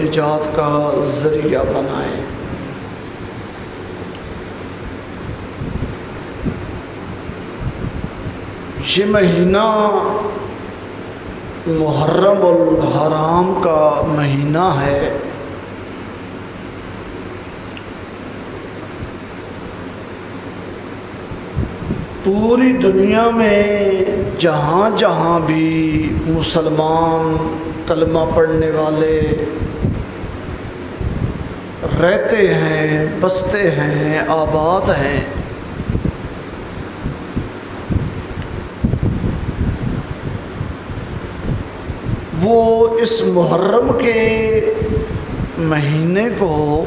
نجات کا ذریعہ بنائیں۔ یہ مہینہ محرم الحرام کا مہینہ ہے۔ پوری دنیا میں جہاں جہاں بھی مسلمان کلمہ پڑھنے والے رہتے ہیں، بستے ہیں، آباد ہیں، وہ اس محرم کے مہینے کو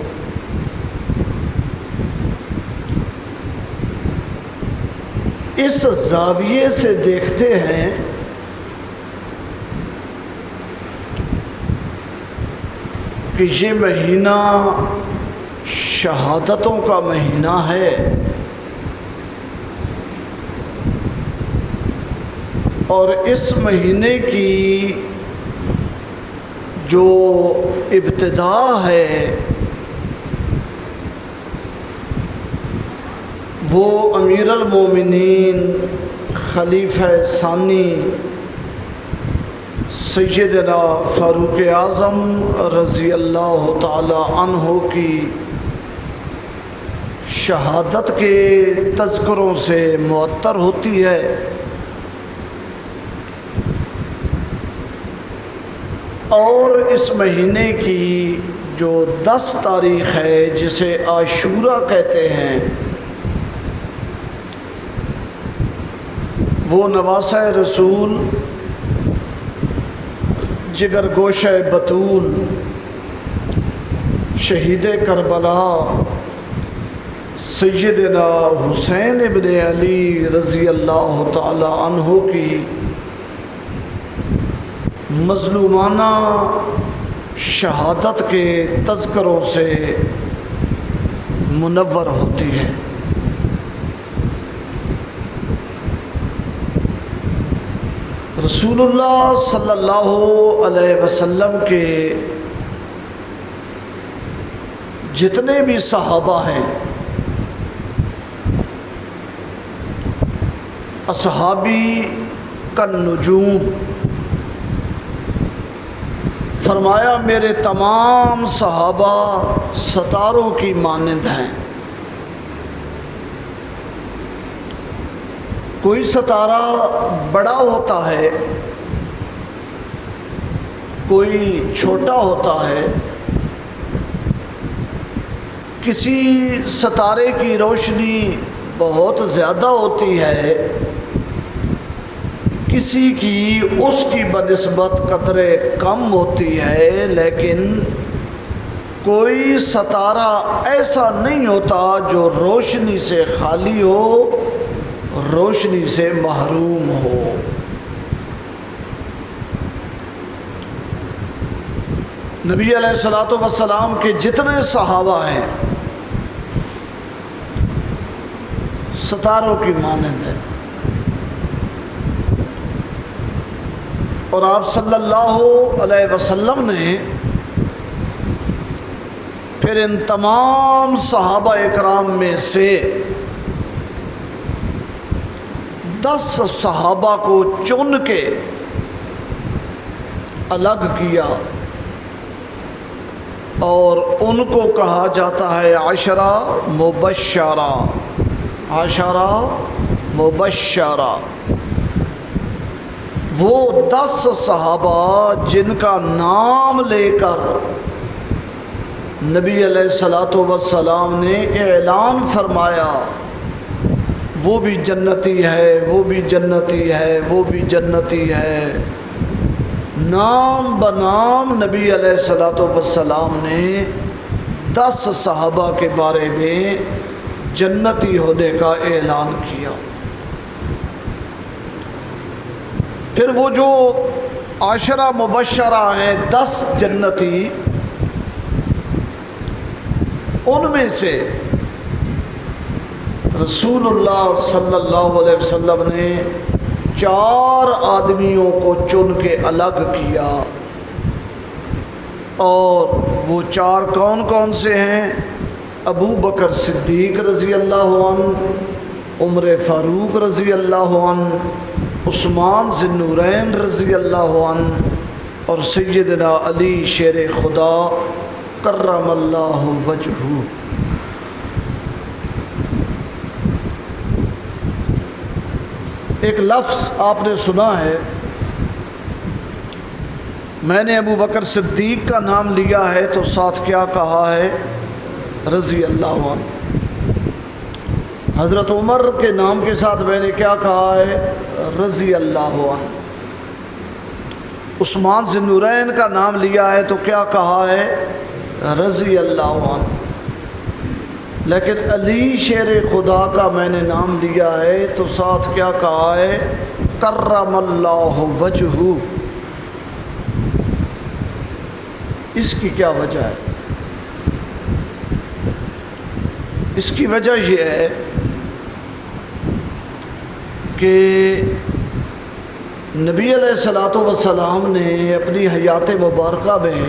اس زاویے سے دیکھتے ہیں کہ یہ مہینہ شہادتوں کا مہینہ ہے، اور اس مہینے کی جو ابتدا ہے وہ امیر المومنین خلیفہ ثانی سیدنا فاروق اعظم رضی اللہ تعالی عنہ کی شہادت کے تذکروں سے معطر ہوتی ہے۔ اور اس مہینے کی جو 10 تاریخ ہے جسے عاشوراء کہتے ہیں، وہ نواسہ رسول، جگر گوشہ بطول، شہید کربلا سیدنا حسین ابن علی رضی اللہ تعالی عنہ کی مظلومانہ شہادت کے تذکروں سے منور ہوتی ہے۔ رسول اللہ صلی اللہ علیہ وسلم کے جتنے بھی صحابہ ہیں، اصحابی کالنجوم، فرمایا میرے تمام صحابہ ستاروں کی مانند ہیں۔ کوئی ستارہ بڑا ہوتا ہے، کوئی چھوٹا ہوتا ہے، کسی ستارے کی روشنی بہت زیادہ ہوتی ہے، کسی کی اس کی بنسبت قدرے کم ہوتی ہے، لیکن کوئی ستارہ ایسا نہیں ہوتا جو روشنی سے خالی ہو، روشنی سے محروم ہو۔ نبی علیہ الصلوۃ والسلام کے جتنے صحابہ ہیں ستاروں کی مانند ہیں، اور آپ صلی اللہ علیہ وسلم نے پھر ان تمام صحابہ اکرام میں سے 10 صحابہ کو چن کے الگ کیا، اور ان کو کہا جاتا ہے عشرہ مبشرہ، عشرہ مبشرہ۔ وہ 10 صحابہ جن کا نام لے کر نبی علیہ الصلوۃ والسلام نے اعلان فرمایا وہ بھی جنتی ہے، وہ بھی جنتی ہے، وہ بھی جنتی ہے، نام بنام نبی علیہ الصلوۃ والسلام نے 10 صحابہ کے بارے میں جنتی ہونے کا اعلان کیا۔ پھر وہ جو عشرہ مبشرہ ہیں 10 جنتی، ان میں سے رسول اللہ صلی اللہ علیہ وسلم نے 4 آدمیوں کو چن کے الگ کیا، اور وہ چار کون کون سے ہیں؟ ابو بکر صدیق رضی اللہ عنہ، عمر فاروق رضی اللہ عنہ، عثمان ذی النورین رضی اللہ عنہ، اور سیدنا علی شیر خدا کرم اللہ وجہہ۔ ایک لفظ آپ نے سنا ہے، میں نے ابو بکر صدیق کا نام لیا ہے تو ساتھ کیا کہا ہے؟ رضی اللہ عنہ۔ حضرت عمر کے نام کے ساتھ میں نے کیا کہا ہے؟ رضی اللہ عنہ۔ عثمان ذی النورین کا نام لیا ہے تو کیا کہا ہے؟ رضی اللہ عنہ۔ لیکن علی شیر خدا کا میں نے نام لیا ہے تو ساتھ کیا کہا ہے؟ کرم اللہ وجہہ۔ اس کی کیا وجہ ہے؟ اس کی وجہ یہ ہے کہ نبی علیہ الصلوۃ والسلام نے اپنی حیات مبارکہ میں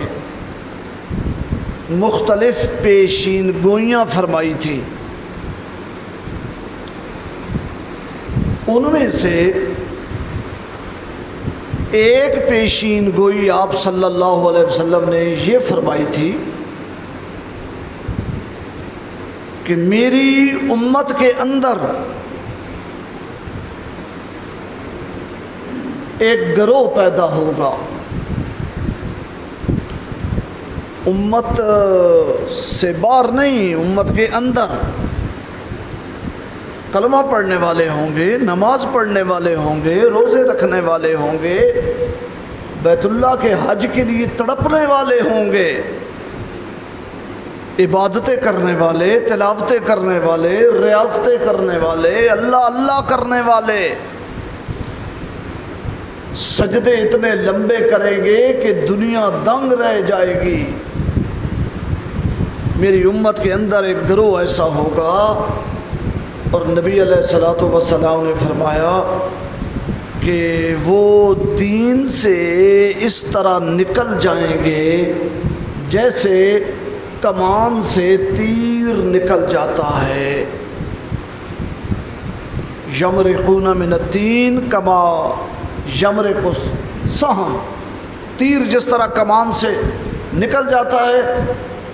مختلف پیشین گوئیاں فرمائی تھی۔ ان میں سے ایک پیشین گوئی آپ صلی اللہ علیہ وسلم نے یہ فرمائی تھی کہ میری امت کے اندر ایک گروہ پیدا ہوگا، امت سے باہر نہیں، امت کے اندر کلمہ پڑھنے والے ہوں گے، نماز پڑھنے والے ہوں گے، روزے رکھنے والے ہوں گے، بیت اللہ کے حج کے لیے تڑپنے والے ہوں گے، عبادتیں کرنے والے، تلاوتیں کرنے والے، ریاضتیں کرنے والے، اللہ اللہ کرنے والے، سجدے اتنے لمبے کریں گے کہ دنیا دنگ رہ جائے گی۔ میری امت کے اندر ایک گروہ ایسا ہوگا، اور نبی علیہ الصلوۃ والسلام نے فرمایا کہ وہ دین سے اس طرح نکل جائیں گے جیسے کمان سے تیر نکل جاتا ہے۔ یمرقون من الدین کما یمرق السہم، تیر جس طرح کمان سے نکل جاتا ہے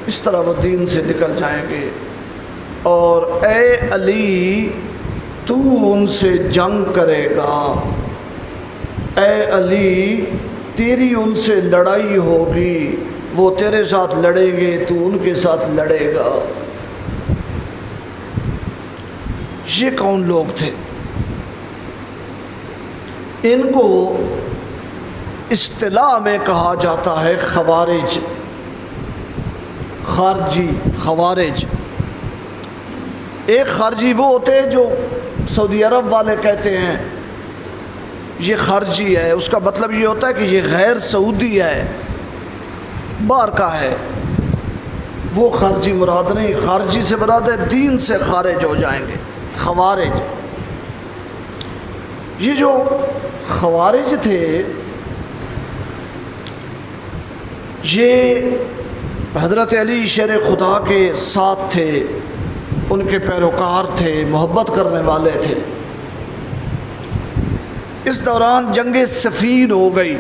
اس طرح وہ دین سے نکل جائیں گے۔ اور اے علی تو ان سے جنگ کرے گا، اے علی تیری ان سے لڑائی ہوگی، وہ تیرے ساتھ لڑیں گے، تو ان کے ساتھ لڑے گا۔ یہ کون لوگ تھے؟ ان کو اصطلاح میں کہا جاتا ہے خوارج، خارجی، خوارج۔ ایک خارجی وہ ہوتے ہیں جو سعودی عرب والے کہتے ہیں یہ خارجی ہے، اس کا مطلب یہ ہوتا ہے کہ یہ غیر سعودی ہے، باہر کا ہے، وہ خارجی مراد نہیں۔ خارجی سے مراد ہے دین سے خارج ہو جائیں گے، خوارج۔ یہ جو خوارج تھے یہ حضرت علی شیر خدا کے ساتھ تھے، ان کے پیروکار تھے، محبت کرنے والے تھے۔ اس دوران جنگ صفین ہو گئی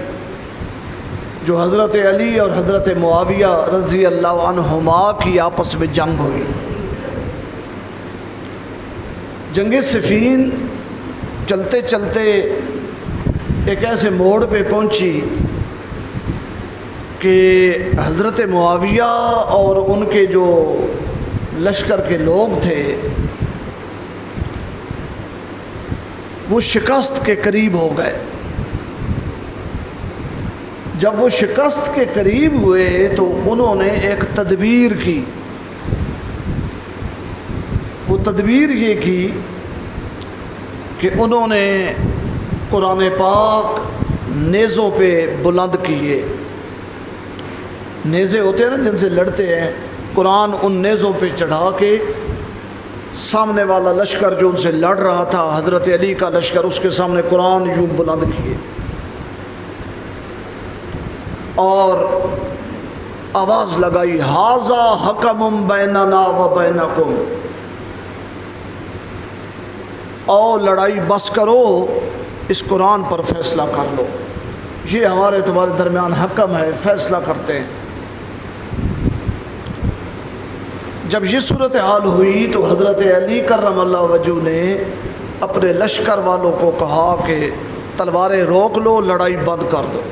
جو حضرت علی اور حضرت معاویہ رضی اللہ عنہما کی آپس میں جنگ ہوئی۔ جنگ صفین چلتے چلتے ایک ایسے موڑ پہ پہنچی کہ حضرت معاویہ اور ان کے جو لشکر کے لوگ تھے وہ شکست کے قریب ہو گئے۔ جب وہ شکست کے قریب ہوئے تو انہوں نے ایک تدبیر کی۔ وہ تدبیر یہ کی کہ انہوں نے قرآن پاک نیزوں پہ بلند کیے۔ نیزے ہوتے ہیں نا جن سے لڑتے ہیں، قرآن ان نیزوں پہ چڑھا کے سامنے والا لشکر جو ان سے لڑ رہا تھا، حضرت علی کا لشکر، اس کے سامنے قرآن یوں بلند کیے۔ اور آواز لگائی ھذا حکم بیننا و بینکم، او لڑائی بس کرو، اس قرآن پر فیصلہ کر لو، یہ ہمارے تمہارے درمیان حکم ہے، فیصلہ کرتے ہیں۔ جب یہ صورتحال ہوئی تو حضرت علی کرم اللہ وجہہ نے اپنے لشکر والوں کو کہا کہ تلواریں روک لو، لڑائی بند کر دو۔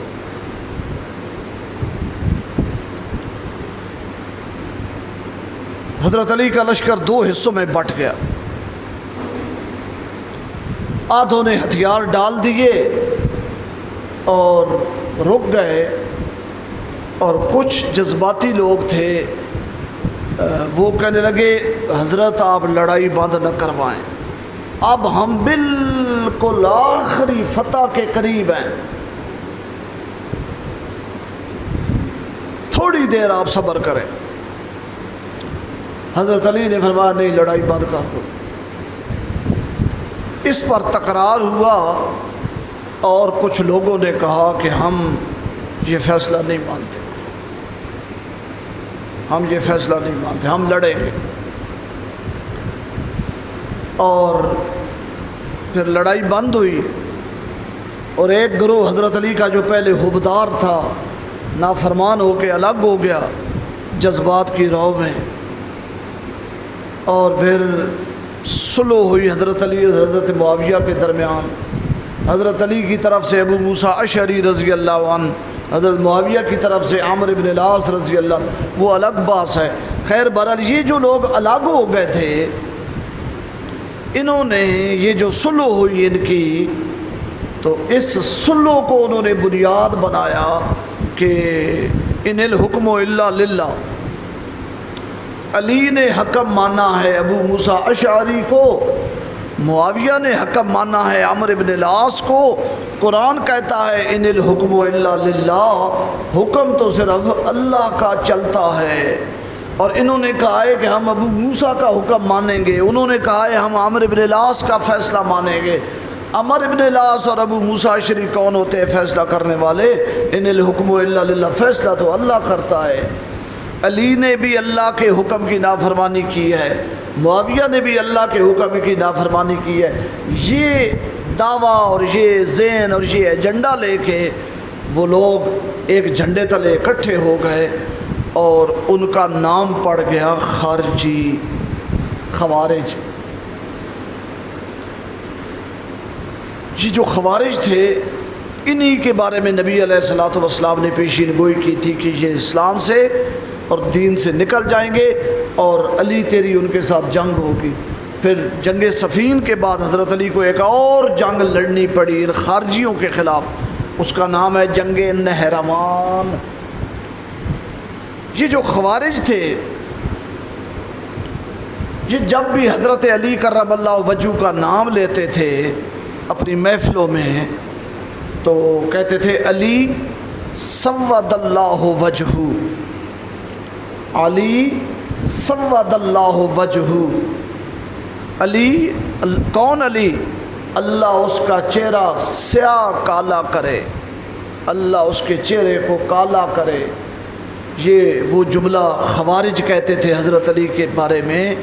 حضرت علی کا لشکر دو حصوں میں بٹ گیا، آدھوں نے ہتھیار ڈال دیے اور رک گئے، اور کچھ جذباتی لوگ تھے وہ کہنے لگے حضرت آپ لڑائی بند نہ کروائیں، اب ہم بالکل آخری فتح کے قریب ہیں، تھوڑی دیر آپ صبر کریں۔ حضرت علی نے فرمایا نہیں، لڑائی بند کر دو۔ اس پر تکرار ہوا اور کچھ لوگوں نے کہا کہ ہم یہ فیصلہ نہیں مانتے، ہم یہ فیصلہ نہیں مانتے، ہم لڑیں گے۔ اور پھر لڑائی بند ہوئی، اور ایک گروہ حضرت علی کا جو پہلے حبدار تھا نافرمان ہو کے الگ ہو گیا جذبات کی رو میں، اور پھر صلح ہوئی حضرت علی اور حضرت معاویہ کے درمیان۔ حضرت علی کی طرف سے ابو موسیٰ اشعری رضی اللہ عنہ، حضرت معاویہ کی طرف سے عمرو بن العاص رضی اللہ عنہ، وہ الگ بات ہے۔ خیر بہرحال یہ جو لوگ الگ ہو گئے تھے، انہوں نے یہ جو صلح ہوئی ان کی، تو اس صلح کو انہوں نے بنیاد بنایا کہ ان الحکم الا للہ، علی نے حکم مانا ہے ابو موسیٰ اشعری کو، معاویہ نے حکم مانا ہے عمرو بن العاص کو، قرآن کہتا ہے ان الحکم الا للہ، حکم تو صرف اللہ کا چلتا ہے۔ اور انہوں نے کہا ہے کہ ہم ابو موسیٰ کا حکم مانیں گے، انہوں نے کہا ہے ہم عمرو بن العاص کا فیصلہ مانیں گے۔ عمرو بن العاص اور ابو موسیٰ اشعری کون ہوتے ہیں فیصلہ کرنے والے؟ ان الحکم الا للہ، فیصلہ تو اللہ کرتا ہے۔ علی نے بھی اللہ کے حکم کی نافرمانی کی ہے، معاویہ نے بھی اللہ کے حکم کی نافرمانی کی ہے۔ یہ دعویٰ اور یہ ذہن اور یہ ایجنڈا لے کے وہ لوگ ایک جھنڈے تلے اکٹھے ہو گئے، اور ان کا نام پڑ گیا خارجی، خوارج۔ یہ جو خوارج تھے، انہی کے بارے میں نبی علیہ الصلوۃ والسلام نے پیشین گوئی کی تھی کہ یہ اسلام سے اور دین سے نکل جائیں گے، اور علی تیری ان کے ساتھ جنگ ہوگی۔ پھر جنگ صفین کے بعد حضرت علی کو ایک اور جنگ لڑنی پڑی ان خارجیوں کے خلاف، اس کا نام ہے جنگ نہروان۔ یہ جو خوارج تھے، یہ جب بھی حضرت علی کرم اللہ وجہہ کا نام لیتے تھے اپنی محفلوں میں، تو کہتے تھے علی سود اللہ وجہہ، علی سود اللہ وجہہ۔ علی کون علی؟ اللہ اس کا چہرہ سیاہ کالا کرے، اللہ اس کے چہرے کو کالا کرے۔ یہ وہ جملہ خوارج کہتے تھے حضرت علی کے بارے میں،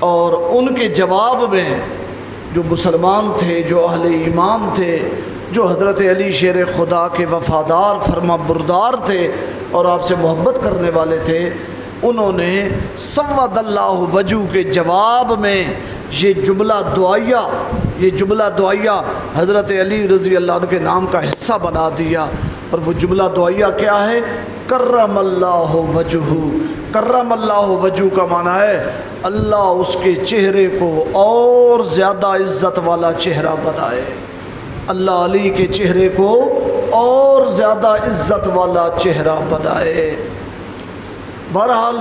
اور ان کے جواب میں جو مسلمان تھے، جو اہل ایمان تھے، جو حضرت علی شیر خدا کے وفادار فرما بردار تھے اور آپ سے محبت کرنے والے تھے، انہوں نے سود اللہ وجہہ کے جواب میں یہ جملہ دعائیہ حضرت علی رضی اللہ عنہ کے نام کا حصہ بنا دیا۔ اور وہ جملہ دعائیہ کیا ہے؟ کرم اللہ وجہہ۔ کرم اللہ وجہہ کا معنی ہے اللہ اس کے چہرے کو اور زیادہ عزت والا چہرہ بنائے، اللہ علی کے چہرے کو اور زیادہ عزت والا چہرہ بنائے۔ بہرحال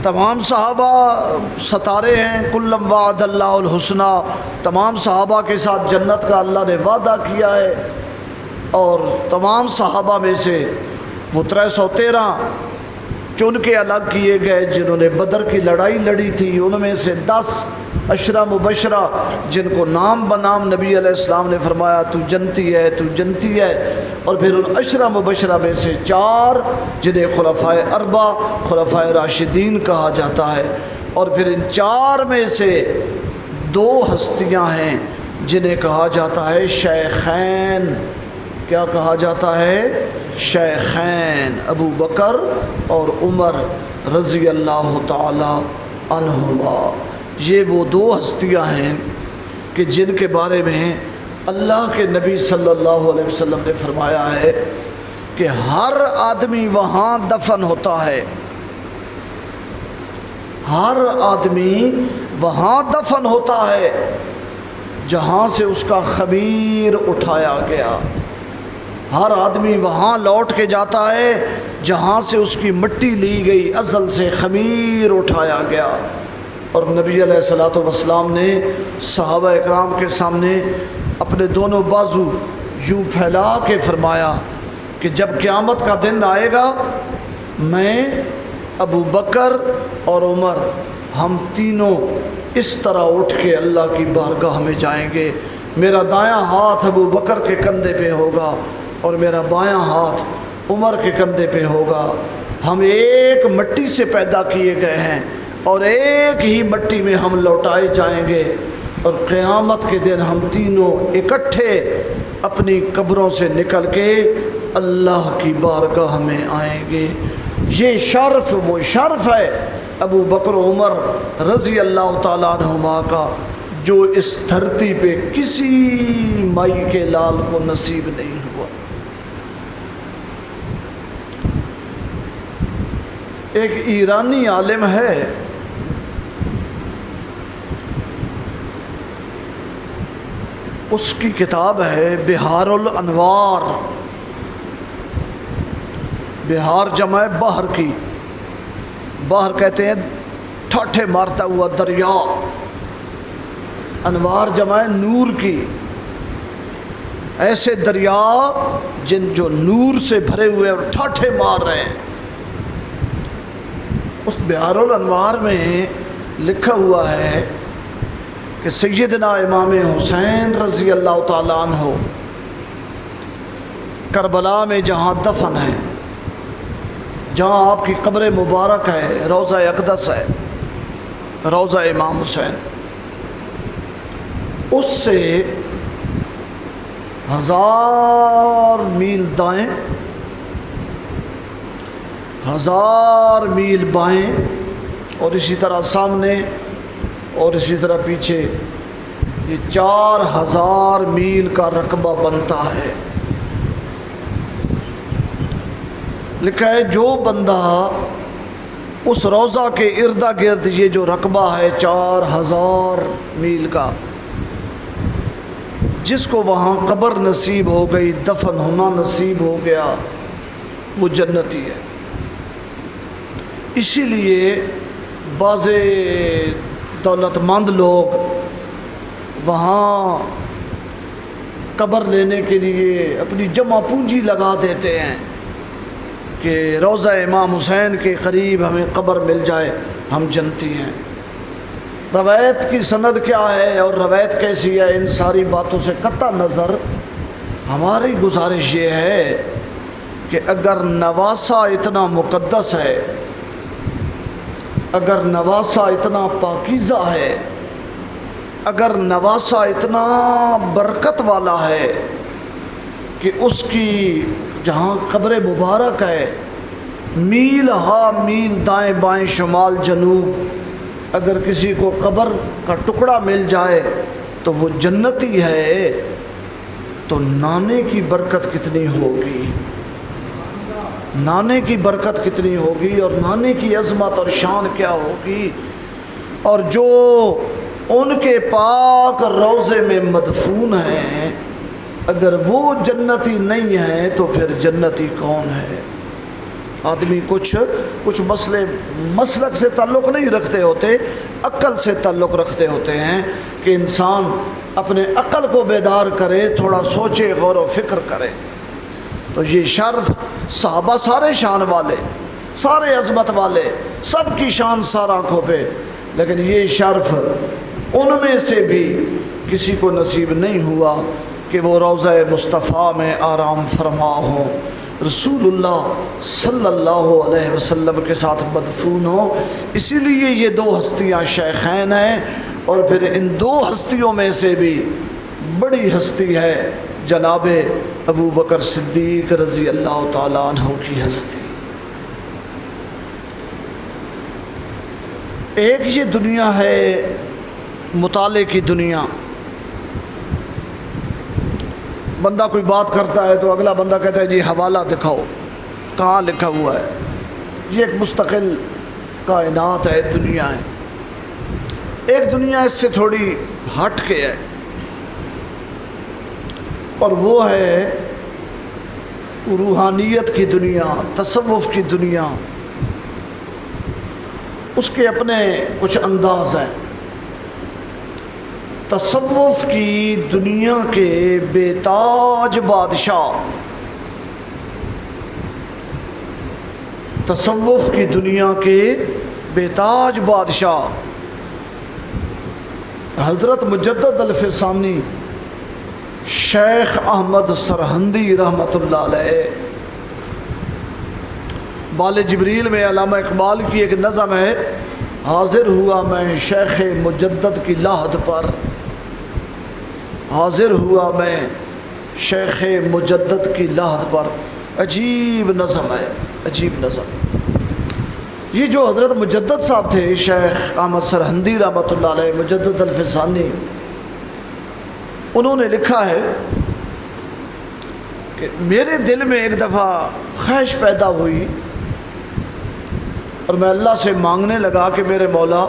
تمام صحابہ ستارے ہیں، کلم وعد اللہ الحسنہ، تمام صحابہ کے ساتھ جنت کا اللہ نے وعدہ کیا ہے، اور تمام صحابہ میں سے وہ 313 چن کے الگ کیے گئے جنہوں نے بدر کی لڑائی لڑی تھی، ان میں سے 10 عشرہ مبشرہ جن کو نام بنام نبی علیہ السلام نے فرمایا تو جنتی ہے تو جنتی ہے، اور پھر ان 10 مبشرہ میں سے 4 جنہیں خلفائے اربع خلفائے راشدین کہا جاتا ہے، اور پھر ان 4 میں سے 2 ہستیاں ہیں جنہیں کہا جاتا ہے شیخین۔ کیا کہا جاتا ہے؟ شیخین، ابو بکر اور عمر رضی اللہ تعالی عنہما۔ یہ وہ 2 ہستیاں ہیں کہ جن کے بارے میں اللہ کے نبی صلی اللہ علیہ وسلم نے فرمایا ہے کہ ہر آدمی وہاں دفن ہوتا ہے، ہر آدمی وہاں دفن ہوتا ہے جہاں سے اس کا خمیر اٹھایا گیا، ہر آدمی وہاں لوٹ کے جاتا ہے جہاں سے اس کی مٹی لی گئی، ازل سے خمیر اٹھایا گیا۔ اور نبی علیہ الصلوۃ والسلام نے صحابہ اکرام کے سامنے اپنے دونوں بازو یوں پھیلا کے فرمایا کہ جب قیامت کا دن آئے گا، میں، ابو بکر اور عمر، ہم تینوں اس طرح اٹھ کے اللہ کی بارگاہ میں جائیں گے۔ میرا دایاں ہاتھ ابو بکر کے کندھے پہ ہوگا اور میرا بایاں ہاتھ عمر کے کندھے پہ ہوگا۔ ہم ایک مٹی سے پیدا کیے گئے ہیں اور ایک ہی مٹی میں ہم لوٹائے جائیں گے، اور قیامت کے دن ہم تینوں اکٹھے اپنی قبروں سے نکل کے اللہ کی بارگاہ میں آئیں گے۔ یہ شرف وہ شرف ہے ابو بکر و عمر رضی اللہ تعالیٰ عنہما کا، جو اس دھرتی پہ کسی مائی کے لال کو نصیب نہیں ہوا۔ ایک ایرانی عالم ہے، اس کی کتاب ہے بہار الانوار، بہار جمع بحر کی، بحر کہتے ہیں ٹھاٹھے مارتا ہوا دریا، انوار جمع نور کی، ایسے دریا جو نور سے بھرے ہوئے اور ٹھاٹھے مار رہے ہیں۔ اس بہار الانوار میں لکھا ہوا ہے کہ سیدنا امام حسین رضی اللہ تعالیٰ عنہ کربلا میں جہاں دفن ہے، جہاں آپ کی قبر مبارک ہے، روضہ اقدس ہے، روضہ امام حسین، اس سے 1000 میل دائیں، 1000 میل بائیں، اور اسی طرح سامنے اور اسی طرح پیچھے، یہ 4000 میل کا رقبہ بنتا ہے۔ لکھا ہے جو بندہ اس روضہ کے ارد گرد، یہ جو رقبہ ہے 4000 میل کا، جس کو وہاں قبر نصیب ہو گئی، دفن ہونا نصیب ہو گیا، وہ جنتی ہے۔ اسی لیے بعض دولت مند لوگ وہاں قبر لینے کے لیے اپنی جمع پونجی لگا دیتے ہیں کہ روضہ امام حسین کے قریب ہمیں قبر مل جائے، ہم جنتی ہیں۔ روایت کی سند کیا ہے اور روایت کیسی ہے، ان ساری باتوں سے قطع نظر ہماری گزارش یہ ہے کہ اگر نواسہ اتنا مقدس ہے، اگر نواسہ اتنا پاکیزہ ہے، اگر نواسہ اتنا برکت والا ہے کہ اس کی جہاں قبر مبارک ہے، میل ہا میل دائیں بائیں شمال جنوب اگر کسی کو قبر کا ٹکڑا مل جائے تو وہ جنتی ہے، تو نانے کی برکت کتنی ہوگی، نانے کی برکت کتنی ہوگی، اور نانے کی عظمت اور شان کیا ہوگی۔ اور جو ان کے پاک روضے میں مدفون ہیں، اگر وہ جنتی نہیں ہیں تو پھر جنتی کون ہے؟ آدمی کچھ مسلک سے تعلق نہیں رکھتے ہوتے، عقل سے تعلق رکھتے ہوتے ہیں کہ انسان اپنے عقل کو بیدار کرے، تھوڑا سوچے، غور و فکر کرے۔ تو یہ شرف صحابہ سارے شان والے، سارے عظمت والے، سب کی شان سار آنکھوں پہ، لیکن یہ شرف ان میں سے بھی کسی کو نصیب نہیں ہوا کہ وہ روضہ مصطفیٰ میں آرام فرما ہو، رسول اللہ صلی اللہ علیہ وسلم کے ساتھ مدفون ہو۔ اسی لیے یہ دو ہستیاں شیخین ہیں، اور پھر ان دو ہستیوں میں سے بھی بڑی ہستی ہے جناب ابو بکر صدیق رضی اللہ تعالیٰ عنہ کی ہستی۔ ایک یہ دنیا ہے مطالعے کی دنیا، بندہ کوئی بات کرتا ہے تو اگلا بندہ کہتا ہے جی حوالہ دکھاؤ کہاں لکھا ہوا ہے۔ یہ ایک مستقل کائنات ہے، دنیا ہے۔ ایک دنیا اس سے تھوڑی ہٹ کے ہے، اور وہ ہے روحانیت کی دنیا، تصوف کی دنیا۔ اس کے اپنے کچھ انداز ہیں۔ تصوف کی دنیا کے بے تاج بادشاہ، تصوف کی دنیا کے بے تاج بادشاہ حضرت مجدد الفسانی شیخ احمد سرہندی رحمۃ اللہ علیہ۔ بال جبریل میں علامہ اقبال کی ایک نظم ہے، حاضر ہوا میں شیخ مجدد کی لاحد پر، حاضر ہوا میں شیخ مجدد کی لاحد پر۔ عجیب نظم ہے، عجیب نظم۔ یہ جو حضرت مجدد صاحب تھے، شیخ احمد سرہندی رحمۃ اللہ علیہ، مجدد الفسانی، انہوں نے لکھا ہے کہ میرے دل میں ایک دفعہ خواہش پیدا ہوئی، اور میں اللہ سے مانگنے لگا کہ میرے مولا،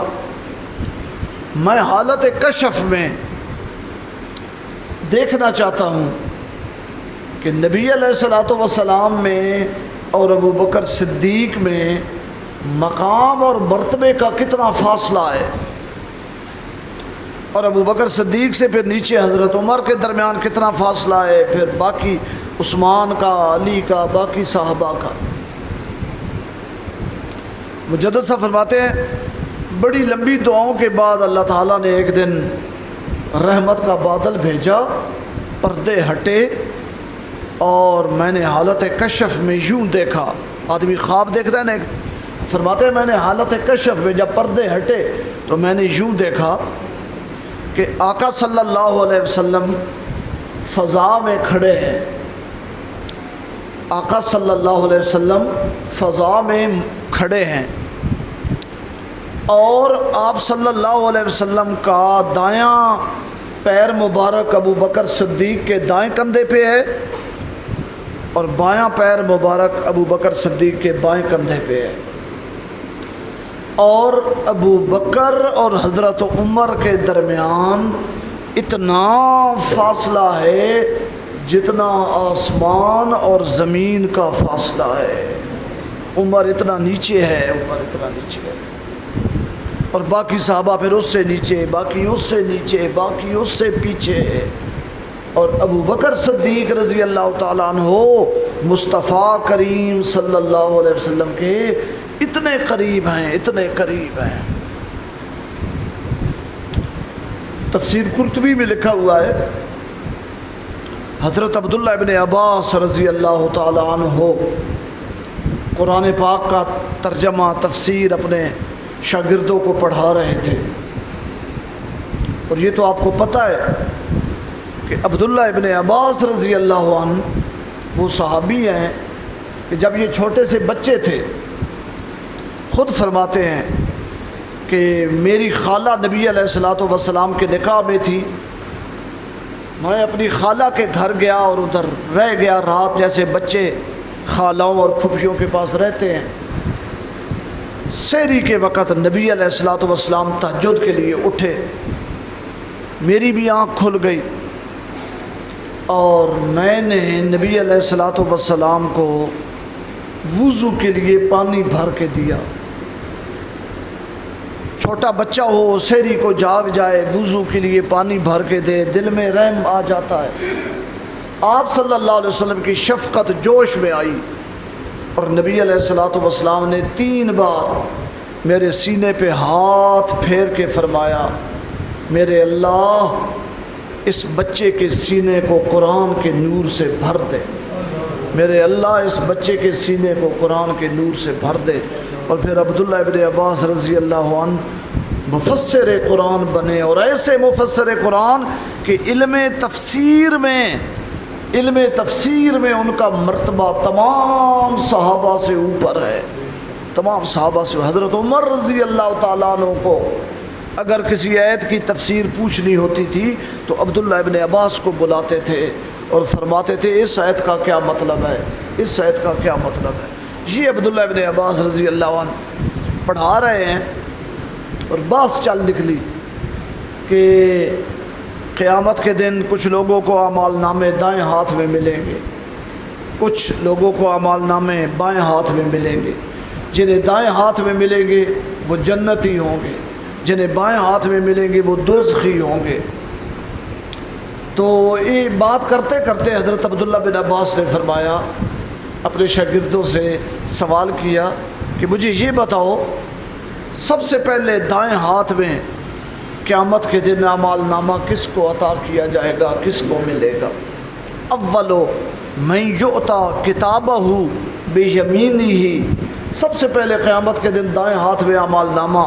میں حالت کشف میں دیکھنا چاہتا ہوں کہ نبی علیہ الصلوۃ والسلام میں اور ابو بکر صدیق میں مقام اور مرتبے کا کتنا فاصلہ ہے، اور ابو بکر صدیق سے پھر نیچے حضرت عمر کے درمیان کتنا فاصلہ ہے، پھر باقی عثمان کا، علی کا، باقی صحابہ کا۔ مجدد صاحب فرماتے ہیں بڑی لمبی دعاؤں کے بعد اللہ تعالیٰ نے ایک دن رحمت کا بادل بھیجا، پردے ہٹے، اور میں نے حالت کشف میں یوں دیکھا۔ آدمی خواب دیکھتا ہے نا، فرماتے ہیں میں نے حالت کشف میں جب پردے ہٹے تو میں نے یوں دیکھا کہ آقا صلی اللہ علیہ وسلم فضا میں کھڑے ہیں، آقا صلی اللہ علیہ وسلم فضا میں کھڑے ہیں، اور آپ صلی اللہ علیہ وسلم کا دایاں پیر مبارک ابو بکر صدیق کے دائیں کندھے پہ ہے، اور بایاں پیر مبارک ابو بکر صدیق کے بائیں کندھے پہ ہے، اور ابو بکر اور حضرت عمر کے درمیان اتنا فاصلہ ہے جتنا آسمان اور زمین کا فاصلہ ہے۔ عمر اتنا نیچے ہے، عمر اتنا نیچے ہے، اور باقی صحابہ پھر اس سے نیچے، باقی اس سے نیچے، باقی اس سے پیچھے، اور ابو بکر صدیق رضی اللہ تعالیٰ عنہ مصطفیٰ کریم صلی اللہ علیہ وسلم کے اتنے قریب ہیں، اتنے قریب ہیں۔ تفسیر قرطبی میں لکھا ہوا ہے، حضرت عبداللہ ابن عباس رضی اللہ تعالیٰ عنہ قرآن پاک کا ترجمہ تفسیر اپنے شاگردوں کو پڑھا رہے تھے، اور یہ تو آپ کو پتہ ہے کہ عبداللہ ابن عباس رضی اللہ عنہ وہ صحابی ہیں کہ جب یہ چھوٹے سے بچے تھے خود فرماتے ہیں کہ میری خالہ نبی علیہ الصلوۃ والسلام کے نکاح میں تھی، میں اپنی خالہ کے گھر گیا اور ادھر رہ گیا رات، جیسے بچے خالاؤں اور پھپھیوں کے پاس رہتے ہیں۔ سحری کے وقت نبی علیہ الصلوۃ والسلام تہجد کے لیے اٹھے، میری بھی آنکھ کھل گئی، اور میں نے نبی علیہ الصلوۃ والسلام کو وضو کے لیے پانی بھر کے دیا۔ چھوٹا بچہ ہو، سحری کو جاگ جائے، وضو کے لیے پانی بھر کے دے، دل میں رحم آ جاتا ہے۔ آپ صلی اللہ علیہ وسلم کی شفقت جوش میں آئی، اور نبی علیہ الصلوۃ والسلام نے 3 بار میرے سینے پہ ہاتھ پھیر کے فرمایا، میرے اللہ اس بچے کے سینے کو قرآن کے نور سے بھر دے، میرے اللہ اس بچے کے سینے کو قرآن کے نور سے بھر دے۔ اور پھر عبداللہ ابن عباس رضی اللہ عنہ مفسر قرآن بنے، اور ایسے مفسر قرآن کہ علم تفسیر میں ان کا مرتبہ تمام صحابہ سے اوپر ہے، تمام صحابہ سے۔ حضرت عمر رضی اللہ تعالیٰ عنہ کو اگر کسی آیت کی تفسیر پوچھنی ہوتی تھی تو عبداللہ ابن عباس کو بلاتے تھے اور فرماتے تھے اس آیت کا کیا مطلب ہے، اس آیت کا کیا مطلب ہے۔ یہ عبداللہ ابن عباس رضی اللہ عنہ پڑھا رہے ہیں اور بات چل نکلی کہ قیامت کے دن کچھ لوگوں کو اعمال نامے دائیں ہاتھ میں ملیں گے، کچھ لوگوں کو اعمال نامے بائیں ہاتھ میں ملیں گے۔ جنہیں دائیں ہاتھ میں ملیں گے وہ جنتی ہوں گے، جنہیں بائیں ہاتھ میں ملیں گے وہ دوزخی ہوں گے۔ تو یہ بات کرتے کرتے حضرت عبداللہ بن عباس نے فرمایا، اپنے شاگردوں سے سوال کیا کہ مجھے یہ بتاؤ سب سے پہلے دائیں ہاتھ میں قیامت کے دن اعمال نامہ کس کو عطا کیا جائے گا، کس کو ملے گا؟ اولو من یؤتی کتابہ بیمینہ، سب سے پہلے قیامت کے دن دائیں ہاتھ میں اعمال نامہ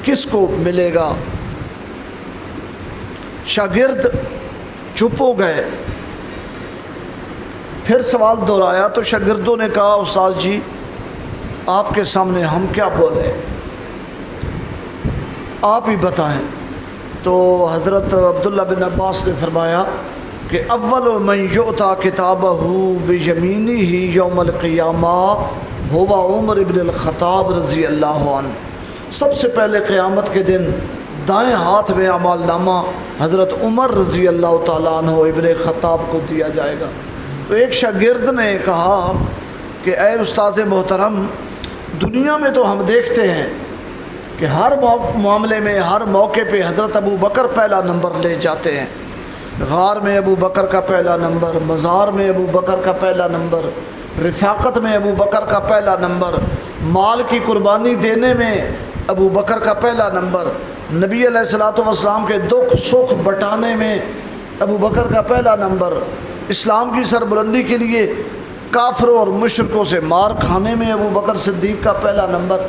کس کو ملے گا؟ شاگرد چپ ہو گئے، پھر سوال دہرایا تو شاگردوں نے کہا استاد جی آپ کے سامنے ہم کیا بولیں، آپ ہی بتائیں۔ تو حضرت عبداللہ بن عباس نے فرمایا کہ اول من یؤتی کتابہ بیمینہ یوم القیامہ ہوا عمر ابن الخطاب رضی اللہ عنہ، سب سے پہلے قیامت کے دن دائیں ہاتھ میں اعمال نامہ حضرت عمر رضی اللہ تعالیٰ عنہ ابن خطاب کو دیا جائے گا۔ تو ایک شاگرد نے کہا کہ اے استاذ محترم، دنیا میں تو ہم دیکھتے ہیں کہ ہر معاملے میں ہر موقع پہ حضرت ابو بکر پہلا نمبر لے جاتے ہیں، غار میں ابو بکر کا پہلا نمبر، مزار میں ابو بکر کا پہلا نمبر، رفاقت میں ابو بکر کا پہلا نمبر، مال کی قربانی دینے میں ابو بکر کا پہلا نمبر، نبی علیہ الصلوۃ والسلام کے دکھ سکھ بٹانے میں ابو بکر کا پہلا نمبر، اسلام کی سربلندی کے لیے کافروں اور مشرکوں سے مار کھانے میں ابو بکر صدیق کا پہلا نمبر،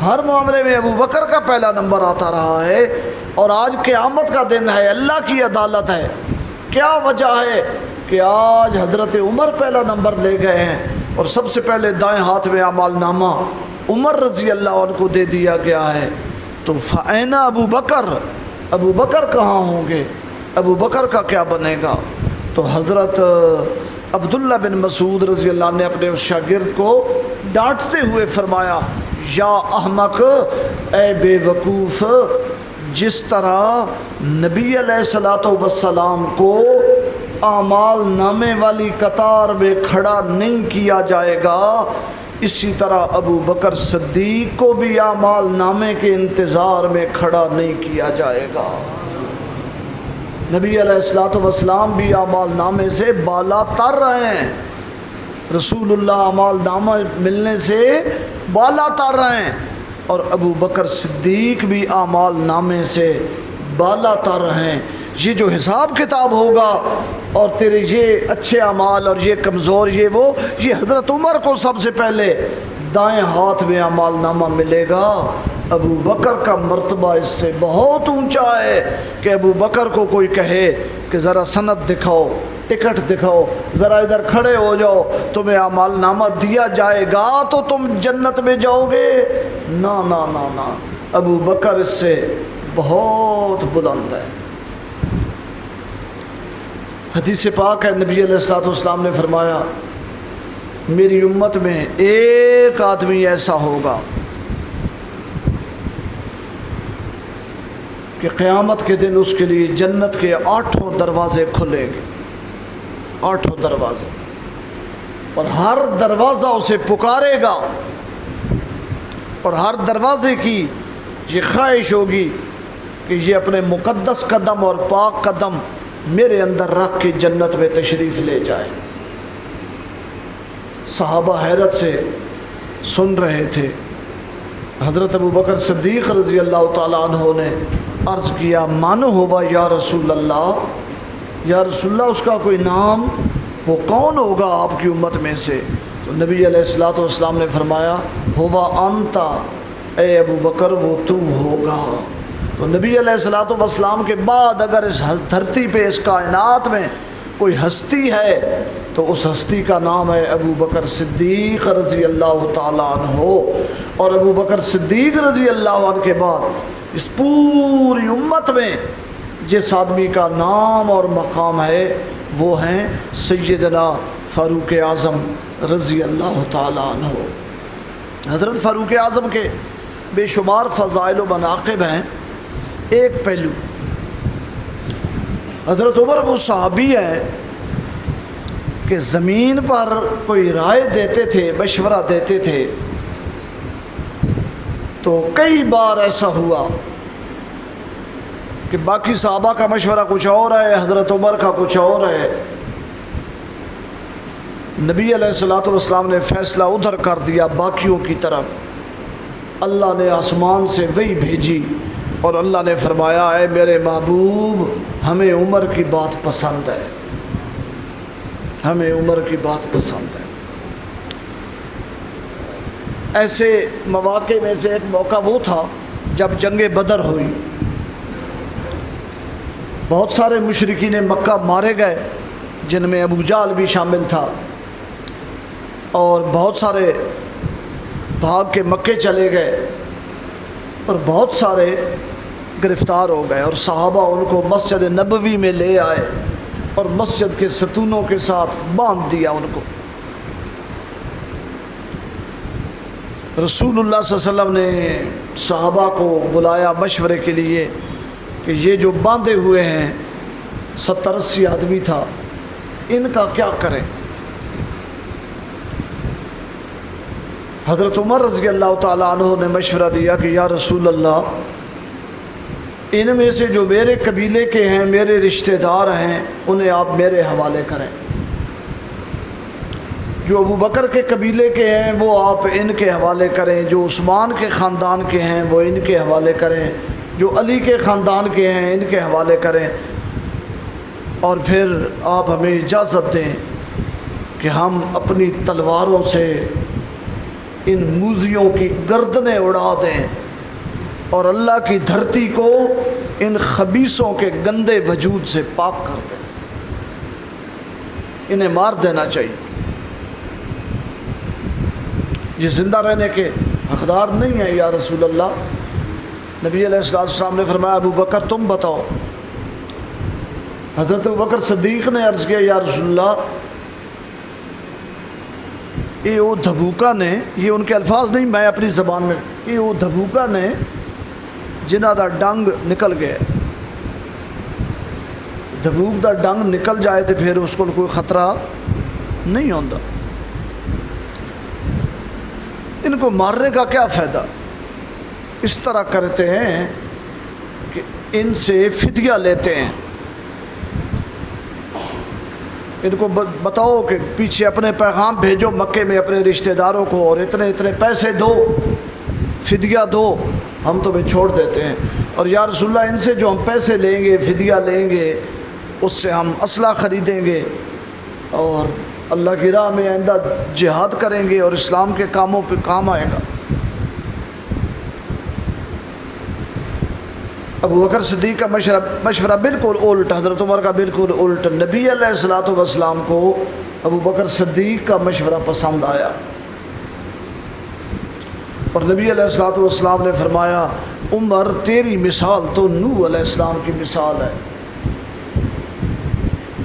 ہر معاملے میں ابو بکر کا پہلا نمبر آتا رہا ہے۔ اور آج قیامت کا دن ہے، اللہ کی عدالت ہے، کیا وجہ ہے کہ آج حضرت عمر پہلا نمبر لے گئے ہیں اور سب سے پہلے دائیں ہاتھ میں اعمال نامہ عمر رضی اللہ عنہ کو دے دیا گیا ہے۔ تو فَأَيْنَ ابو بکر، ابو بکر کہاں ہوں گے، ابو بکر کا کیا بنے گا؟ تو حضرت عبداللہ بن مسعود رضی اللہ عنہ نے اپنے اس شاگرد کو ڈانٹتے ہوئے فرمایا، یا احمق، اے بے وقوف، جس طرح نبی علیہ الصلوۃ والسلام کو اعمال نامے والی قطار میں کھڑا نہیں کیا جائے گا، اسی طرح ابو بکر صدیق کو بھی اعمال نامے کے انتظار میں کھڑا نہیں کیا جائے گا۔ نبی علیہ الصلوۃ والسلام بھی اعمال نامے سے بالا تر رہے ہیں، رسول اللہ اعمال نامہ ملنے سے بالا تر رہے ہیں، اور ابو بکر صدیق بھی اعمال نامے سے بالا تر ہیں۔ یہ جو حساب کتاب ہوگا اور تیرے یہ اچھے اعمال اور یہ کمزور یہ حضرت عمر کو سب سے پہلے دائیں ہاتھ میں اعمال نامہ ملے گا۔ ابو بکر کا مرتبہ اس سے بہت اونچا ہے کہ ابو بکر کو کوئی کہے کہ ذرا سند دکھاؤ، ٹکٹ دکھاؤ، ذرا ادھر کھڑے ہو جاؤ، تمہیں اعمال نامہ دیا جائے گا تو تم جنت میں جاؤ گے۔ نا نا نا نا، ابو بکر اس سے بہت بلند ہے۔ حدیث پاک ہے، نبی علیہ الصلوۃ والسلام نے فرمایا، میری امت میں ایک آدمی ایسا ہوگا کہ قیامت کے دن اس کے لیے جنت کے 8 دروازے کھلیں گے، 8 دروازے، اور ہر دروازہ اسے پکارے گا، اور ہر دروازے کی یہ خواہش ہوگی کہ یہ اپنے مقدس قدم اور پاک قدم میرے اندر رکھ کے جنت میں تشریف لے جائے۔ صحابہ حیرت سے سن رہے تھے۔ حضرت ابو بکر صدیق رضی اللہ تعالیٰ عنہ نے عرض کیا، مانو ہوا یا رسول اللہ، یا رسول اللہ اس کا کوئی نام، وہ کون ہوگا آپ کی امت میں سے؟ تو نبی علیہ الصلوۃ والسلام نے فرمایا ہوا انتا، اے ابو بکر وہ تو ہوگا۔ تو نبی علیہ الصلوۃ والسلام کے بعد اگر اس دھرتی پہ اس کائنات میں کوئی ہستی ہے تو اس ہستی کا نام ہے ابو بکر صدیق رضی اللہ تعالیٰ عنہ۔ اور ابو بکر صدیق رضی اللہ عنہ کے بعد اس پوری امت میں جس آدمی کا نام اور مقام ہے وہ ہیں سیدنا فاروق اعظم رضی اللہ تعالیٰ عنہ۔ حضرت فاروق اعظم کے بے شمار فضائل و مناقب ہیں۔ ایک پہلو، حضرت عمر وہ صحابی ہیں کہ زمین پر کوئی رائے دیتے تھے، مشورہ دیتے تھے، تو کئی بار ایسا ہوا کہ باقی صحابہ کا مشورہ کچھ اور ہے، حضرت عمر کا کچھ اور ہے۔ نبی علیہ الصلوۃ والسلام نے فیصلہ ادھر کر دیا باقیوں کی طرف۔ اللہ نے آسمان سے وحی بھیجی اور اللہ نے فرمایا اے میرے محبوب ہمیں عمر کی بات پسند ہے، ہمیں عمر کی بات پسند ہے۔ ایسے مواقع میں سے ایک موقع وہ تھا جب جنگ بدر ہوئی، بہت سارے مشرکین مکہ مارے گئے جن میں ابو جہل بھی شامل تھا، اور بہت سارے بھاگ کے مکے چلے گئے اور بہت سارے گرفتار ہو گئے، اور صحابہ ان کو مسجد نبوی میں لے آئے اور مسجد کے ستونوں کے ساتھ باندھ دیا ان کو۔ رسول اللہ صلی اللہ علیہ وسلم نے صحابہ کو بلایا مشورے کے لیے کہ یہ جو باندھے ہوئے ہیں 70-80 آدمی تھا، ان کا کیا کریں؟ حضرت عمر رضی اللہ تعالیٰ عنہ نے مشورہ دیا کہ یا رسول اللہ ان میں سے جو میرے قبیلے کے ہیں، میرے رشتہ دار ہیں، انہیں آپ میرے حوالے کریں۔ جو ابو بکر کے قبیلے کے ہیں وہ آپ ان کے حوالے کریں، جو عثمان کے خاندان کے ہیں وہ ان کے حوالے کریں، جو علی کے خاندان کے ہیں ان کے حوالے کریں، اور پھر آپ ہمیں اجازت دیں کہ ہم اپنی تلواروں سے ان موذیوں کی گردنیں اڑا دیں اور اللہ کی دھرتی کو ان خبیثوں کے گندے وجود سے پاک کر دیں، انہیں مار دینا چاہیے، یہ زندہ رہنے کے حقدار نہیں ہیں یا رسول اللہ۔ نبی علیہ السلام نے فرمایا ابو بکر تم بتاؤ۔ حضرت ابو بکر صدیق نے عرض کیا یا رسول اللہ یہ وہ دھبوکا نے، یہ ان کے الفاظ نہیں میں اپنی زبان میں، یہ وہ دھبوکا نے جنہ دا ڈنگ نکل گیا، دھبوک دا ڈنگ نکل جائے تو پھر اس کو کوئی خطرہ نہیں ہوتا، ان کو مارنے کا کیا فائدہ؟ اس طرح کرتے ہیں کہ ان سے فدیہ لیتے ہیں، ان کو بتاؤ کہ پیچھے اپنے پیغام بھیجو مکے میں اپنے رشتہ داروں کو اور اتنے اتنے پیسے دو، فدیہ دو، ہم تمہیں چھوڑ دیتے ہیں۔ اور یا رسول اللہ ان سے جو ہم پیسے لیں گے، فدیہ لیں گے، اس سے ہم اسلحہ خریدیں گے اور اللہ کی راہ میں آئندہ جہاد کریں گے اور اسلام کے کاموں پہ کام آئے گا۔ ابو بکر صدیق کا مشورہ بالکل الٹ، حضرت عمر کا بالکل الٹ۔ نبی علیہ الصلوۃ والسلام کو ابو بکر صدیق کا مشورہ پسند آیا اور نبی علیہ الصلوۃ والسلام نے فرمایا عمر تیری مثال تو نوح علیہ السلام کی مثال ہے،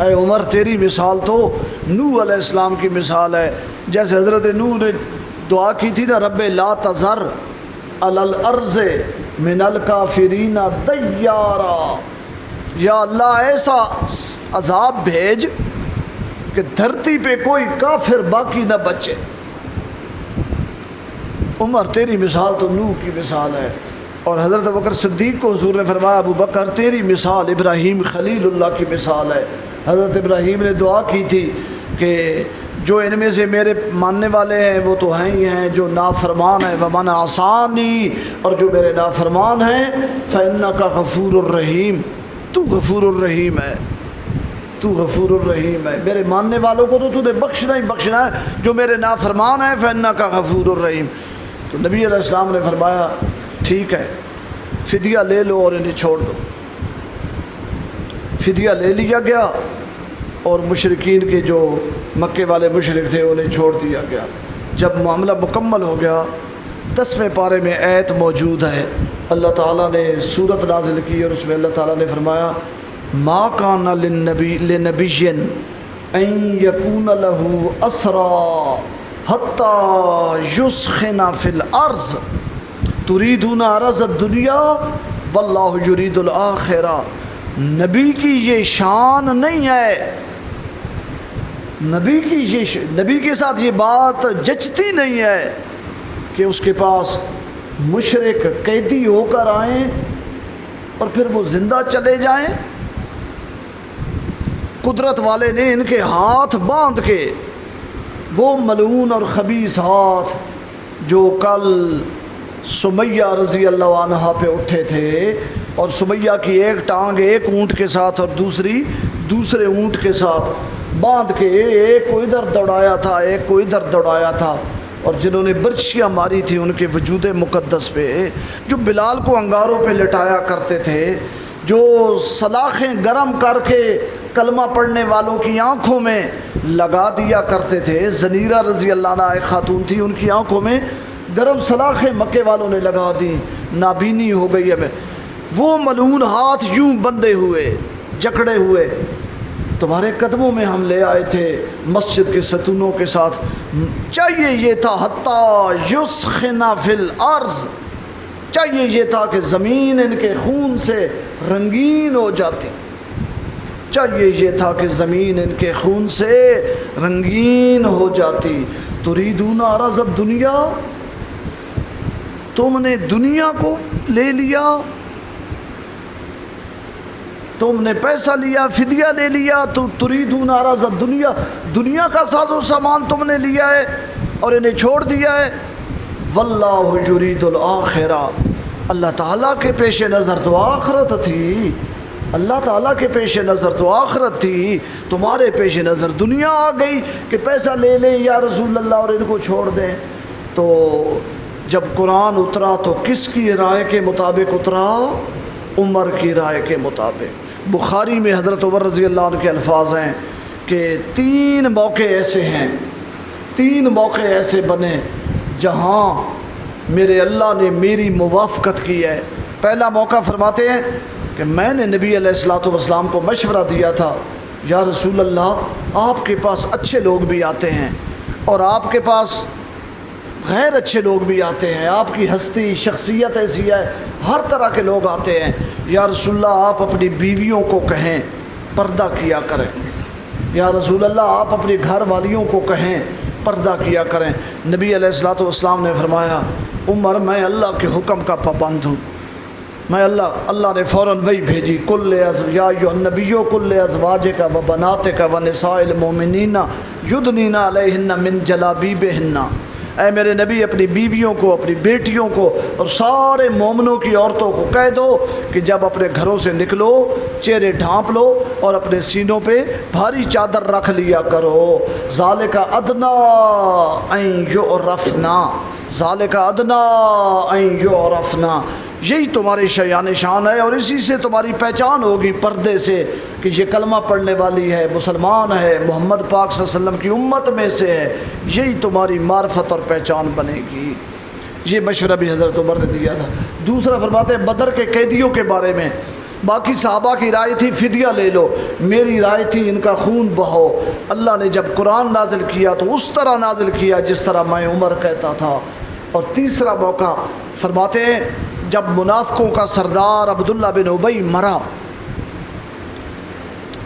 اے عمر تیری مثال تو نوح علیہ السلام کی مثال ہے۔ جیسے حضرت نوح نے دعا کی تھی نا رب لا تذر علی الارض من الکافرین دیارا، یا اللہ ایسا عذاب بھیج کہ دھرتی پہ کوئی کافر باقی نہ بچے۔ عمر تیری مثال تو نوح کی مثال ہے۔ اور حضرت ابوبکر صدیق کو حضور نے فرمایا ابو بکر تیری مثال ابراہیم خلیل اللہ کی مثال ہے۔ حضرت ابراہیم نے دعا کی تھی کہ جو ان میں سے میرے ماننے والے ہیں وہ تو ہیں ہی ہیں، جو نافرمان ہیں ومن عصانی، اور جو میرے نافرمان ہیں فإنک غفور الرحیم، تو غفور الرحیم ہے۔ تو غفور الرحیم ہے، میرے ماننے والوں کو تو نے بخشنا ہی بخشنا ہے، جو میرے نافرمان ہیں فإنک غفور الرحیم۔ تو نبی علیہ السلام نے فرمایا ٹھیک ہے فدیہ لے لو اور انہیں چھوڑ دو۔ فدیہ لے لیا گیا اور مشرکین کے جو مکے والے مشرک تھے انہیں چھوڑ دیا گیا۔ جب معاملہ مکمل ہو گیا 10ویں پارے میں آیت موجود ہے، اللہ تعالیٰ نے صورت نازل کی اور اس میں اللہ تعالیٰ نے فرمایا ما کان للنبی ان یکون لہ اسرا حتی یسخن فی الارض تریدون عرض الدنیا واللہ یرید الآخرہ۔ نبی کی یہ شان نہیں ہے، نبی کے ساتھ یہ بات جچتی نہیں ہے کہ اس کے پاس مشرک قیدی ہو کر آئیں اور پھر وہ زندہ چلے جائیں۔ قدرت والے نے ان کے ہاتھ باندھ کے وہ ملعون اور خبیث ہاتھ جو کل سمیہ رضی اللہ عنہا پہ اٹھے تھے اور سمیہ کی ایک ٹانگ ایک اونٹ کے ساتھ اور دوسری دوسرے اونٹ کے ساتھ باندھ کے ایک کو ادھر دوڑایا تھا ایک کو ادھر دوڑایا تھا، اور جنہوں نے برچیاں ماری تھی ان کے وجود مقدس پہ، جو بلال کو انگاروں پہ لٹایا کرتے تھے، جو سلاخیں گرم کر کے کلمہ پڑھنے والوں کی آنکھوں میں لگا دیا کرتے تھے۔ زنیرہ رضی اللہ عنہ ایک خاتون تھی، ان کی آنکھوں میں گرم سلاخیں مکے والوں نے لگا دی، نابینی ہو گئی ہمیں۔ وہ ملعون ہاتھ یوں بندے ہوئے جکڑے ہوئے تمہارے قدموں میں ہم لے آئے تھے مسجد کے ستونوں کے ساتھ، چاہیے یہ تھا حتی یسخن فی الارض، چاہیے یہ تھا کہ زمین ان کے خون سے رنگین ہو جاتی، چاہیے یہ تھا کہ زمین ان کے خون سے رنگین ہو جاتی۔ تریدون عرض الدنیا، تم نے دنیا کو لے لیا، تم نے پیسہ لیا، فدیہ لے لیا، تو تریدون عرض الدنیا، دنیا کا ساز و سامان تم نے لیا ہے اور انہیں چھوڑ دیا ہے۔ واللہ یرید الآخرہ، اللہ تعالیٰ کے پیش نظر تو آخرت تھی، اللہ تعالیٰ کے پیش نظر تو آخرت تھی، تمہارے پیش نظر دنیا آ گئی کہ پیسہ لے لیں یا رسول اللہ اور ان کو چھوڑ دیں۔ تو جب قرآن اترا تو کس کی رائے کے مطابق اترا؟ عمر کی رائے کے مطابق۔ بخاری میں حضرت عمر رضی اللہ عنہ کے الفاظ ہیں کہ 3 موقع ایسے ہیں، 3 موقع ایسے بنے جہاں میرے اللہ نے میری موافقت کی ہے۔ پہلا موقع فرماتے ہیں کہ میں نے نبی علیہ الصلوۃ والسلام کو مشورہ دیا تھا، یا رسول اللہ آپ کے پاس اچھے لوگ بھی آتے ہیں اور آپ کے پاس غیر اچھے لوگ بھی آتے ہیں، آپ کی ہستی شخصیت ایسی ہے ہر طرح کے لوگ آتے ہیں، یا رسول اللہ آپ اپنی بیویوں کو کہیں پردہ کیا کریں، یا رسول اللہ آپ اپنی گھر والیوں کو کہیں پردہ کیا کریں۔ نبی علیہ الصلوۃ والسلام نے فرمایا عمر میں اللہ کے حکم کا پابند ہوں، میں اللہ نے فوراً وہی بھیجی یا ایھا النبی کل ازواجک و بناتک و نساء المؤمنین یدنین علیہن من جلابیبہن، اے میرے نبی اپنی بیویوں کو اپنی بیٹیوں کو اور سارے مومنوں کی عورتوں کو کہہ دو کہ جب اپنے گھروں سے نکلو چہرے ڈھانپ لو اور اپنے سینوں پہ بھاری چادر رکھ لیا کرو، ذالک ادنیٰ ان یعرفنا، ذالک ادنیٰ ان یعرفنا، یہی تمہاری شایان شان ہے اور اسی سے تمہاری پہچان ہوگی پردے سے کہ یہ کلمہ پڑھنے والی ہے، مسلمان ہے، محمد پاک صلی اللہ علیہ وسلم کی امت میں سے ہے، یہی تمہاری معرفت اور پہچان بنے گی۔ یہ مشورہ بھی حضرت عمر نے دیا تھا۔ دوسرا فرماتے ہیں بدر کے قیدیوں کے بارے میں، باقی صحابہ کی رائے تھی فدیہ لے لو، میری رائے تھی ان کا خون بہو۔ اللہ نے جب قرآن نازل کیا تو اس طرح نازل کیا جس طرح میں عمر کہتا تھا۔ اور تیسرا موقع فرماتے ہیں جب منافقوں کا سردار عبداللہ بن ابی مرا،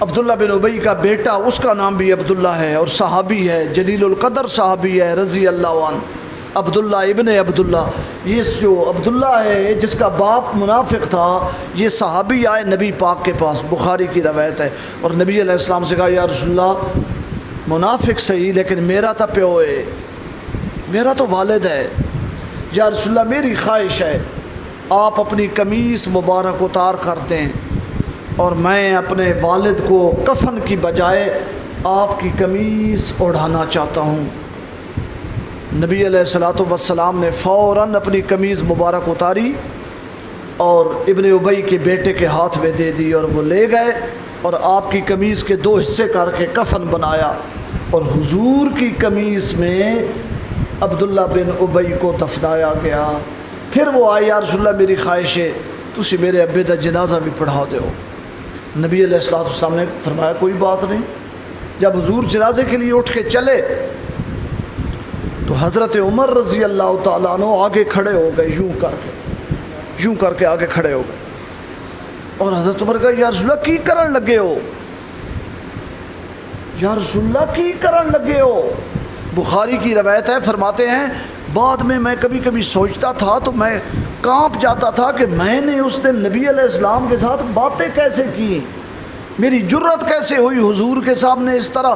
عبداللہ بن ابی کا بیٹا اس کا نام بھی عبداللہ ہے اور صحابی ہے، جلیل القدر صحابی ہے رضی اللہ عنہ، عبداللہ ابن عبداللہ۔ یہ جو عبداللہ ہے جس کا باپ منافق تھا، یہ صحابی آئے نبی پاک کے پاس، بخاری کی روایت ہے، اور نبی علیہ السلام سے کہا یا رسول اللہ منافق صحیح لیکن میرا تو پیو ہے، میرا تو والد ہے، یا رسول اللہ میری خواہش ہے آپ اپنی قمیص مبارک اتار کر دیں اور میں اپنے والد کو کفن کی بجائے آپ کی قمیص اڑانا چاہتا ہوں۔ نبی علیہ الصلوۃ والسلام نے فوراً اپنی قمیض مبارک اتاری اور ابن ابی کے بیٹے کے ہاتھ میں دے دی، اور وہ لے گئے اور آپ کی قمیض کے 2 حصے کر کے کفن بنایا، اور حضور کی قمیض میں عبداللہ بن ابی کو دفنایا گیا۔ پھر وہ آئے، یا رسول اللہ میری خواہش ہے تسی میرے ابے دا جنازہ بھی پڑھا دو۔ نبی علیہ الصلوۃ والسلام نے فرمایا کوئی بات نہیں۔ جب حضور جنازے کے لیے اٹھ کے چلے تو حضرت عمر رضی اللہ تعالیٰ عنہ آگے کھڑے ہو گئے، یوں کر کے آگے کھڑے ہو گئے، اور حضرت عمر کہا یا رسول اللہ کی کرن لگے ہو، یا رسول اللہ کی کرن لگے ہو۔ بخاری کی روایت ہے، فرماتے ہیں بعد میں کبھی کبھی سوچتا تھا تو میں کانپ جاتا تھا کہ میں نے اس دن نبی علیہ السلام کے ساتھ باتیں کیسے کی، میری جرت کیسے ہوئی حضور کے سامنے اس طرح۔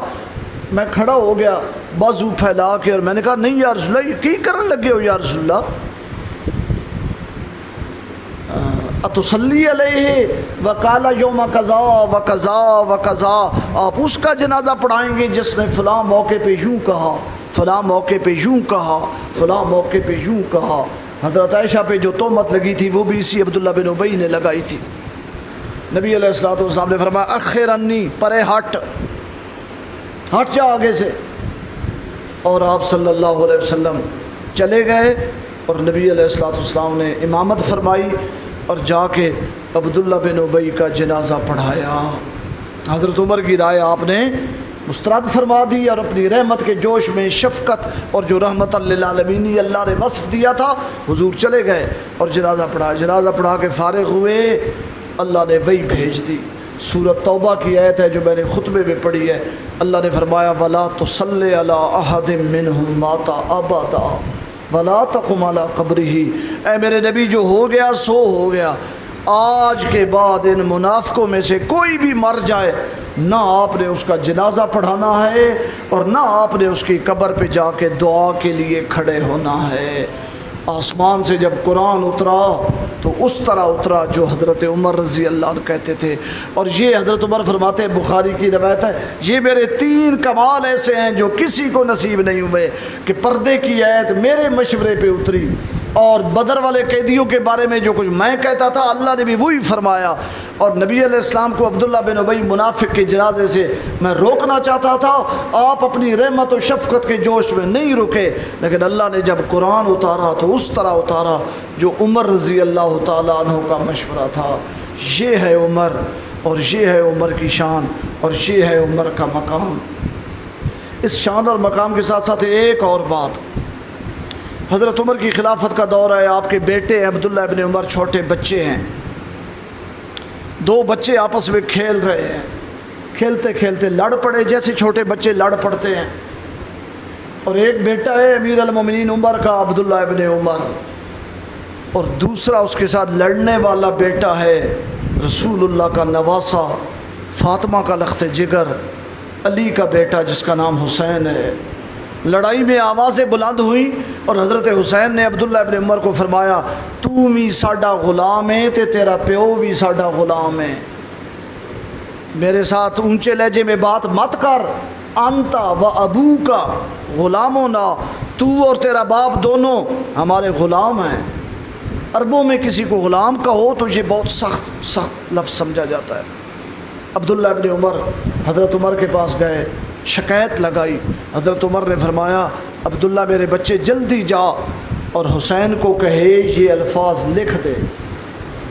میں کھڑا ہو گیا بازو پھیلا کے، اور میں نے کہا نہیں یا رسول اللہ یہ کی کرن لگے ہو، یا رسول اللہ اتصلی علیہ وقال یوم قضا و قضا و قضا، آپ اس کا جنازہ پڑھائیں گے جس نے فلاں موقع پہ یوں کہا، فلاں موقع پہ یوں کہا، فلاں موقع پہ یوں کہا۔ حضرت عائشہ پہ جو تہمت لگی تھی وہ بھی اسی عبداللہ بن ابی نے لگائی تھی۔ نبی علیہ الصلوۃ والسلام نے فرمایا اخر انی، پرے ہٹ جا آگے سے، اور آپ صلی اللہ علیہ وسلم چلے گئے، اور نبی علیہ الصلوۃ والسلام نے امامت فرمائی اور جا کے عبداللہ بن ابی کا جنازہ پڑھایا۔ حضرت عمر کی رائے آپ نے مسترد فرما دی، اور اپنی رحمت کے جوش میں شفقت اور جو رحمت للعالمین اللہ نے وصف دیا تھا، حضور چلے گئے اور جنازہ پڑھا۔ جنازہ پڑھا کے فارغ ہوئے، اللہ نے وحی بھیج دی۔ سورۃ توبہ کی آیت ہے جو میں نے خطبے میں پڑھی ہے، اللہ نے فرمایا وَلَا تُصَلِّ عَلَىٰ أَحَدٍ مِّنْهُمْ مَاتَ أَبَدًا وَلَا تَقُمْ عَلَىٰ قَبْرِهِ۔ اے میرے نبی جو ہو گیا سو ہو گیا، آج کے بعد ان منافقوں میں سے کوئی بھی مر جائے نہ آپ نے اس کا جنازہ پڑھانا ہے، اور نہ آپ نے اس کی قبر پہ جا کے دعا کے لیے کھڑے ہونا ہے۔ آسمان سے جب قرآن اترا تو اس طرح اترا جو حضرت عمر رضی اللہ عنہ کہتے تھے، اور یہ حضرت عمر فرماتے ہیں، بخاری کی روایت ہے، یہ میرے 3 کمال ایسے ہیں جو کسی کو نصیب نہیں ہوئے کہ پردے کی آیت میرے مشورے پہ اتری، اور بدر والے قیدیوں کے بارے میں جو کچھ میں کہتا تھا اللہ نے بھی وہی فرمایا، اور نبی علیہ السلام کو عبداللہ بن ابی منافق کے جنازے سے میں روکنا چاہتا تھا، آپ اپنی رحمت و شفقت کے جوش میں نہیں رکے، لیکن اللہ نے جب قرآن اتارا تو اس طرح اتارا جو عمر رضی اللہ تعالیٰ عنہ کا مشورہ تھا۔ یہ ہے عمر، اور یہ ہے عمر کی شان، اور یہ ہے عمر کا مقام۔ اس شان اور مقام کے ساتھ ساتھ ایک اور بات، حضرت عمر کی خلافت کا دور ہے، آپ کے بیٹے عبداللہ ابن عمر چھوٹے بچے ہیں، 2 بچے آپس میں کھیل رہے ہیں، کھیلتے کھیلتے لڑ پڑے جیسے چھوٹے بچے لڑ پڑتے ہیں، اور ایک بیٹا ہے امیر المومنین عمر کا عبداللہ ابن عمر، اور دوسرا اس کے ساتھ لڑنے والا بیٹا ہے رسول اللہ کا نواسہ، فاطمہ کا لخت جگر، علی کا بیٹا جس کا نام حسین ہے۔ لڑائی میں آوازیں بلند ہوئیں، اور حضرت حسین نے عبداللہ ابن عمر کو فرمایا تو بھی ساڈا غلام ہے تے تیرا پیو بھی ساڈا غلام ہے، میرے ساتھ اونچے لہجے میں بات مت کر، انتا و ابو کا غلامونا، تو اور تیرا باپ دونوں ہمارے غلام ہیں۔ عربوں میں کسی کو غلام کہو تو یہ بہت سخت لفظ سمجھا جاتا ہے۔ عبداللہ ابن عمر حضرت عمر کے پاس گئے، شکایت لگائی، حضرت عمر نے فرمایا عبداللہ میرے بچے جلدی جا اور حسین کو کہے یہ الفاظ لکھ دے،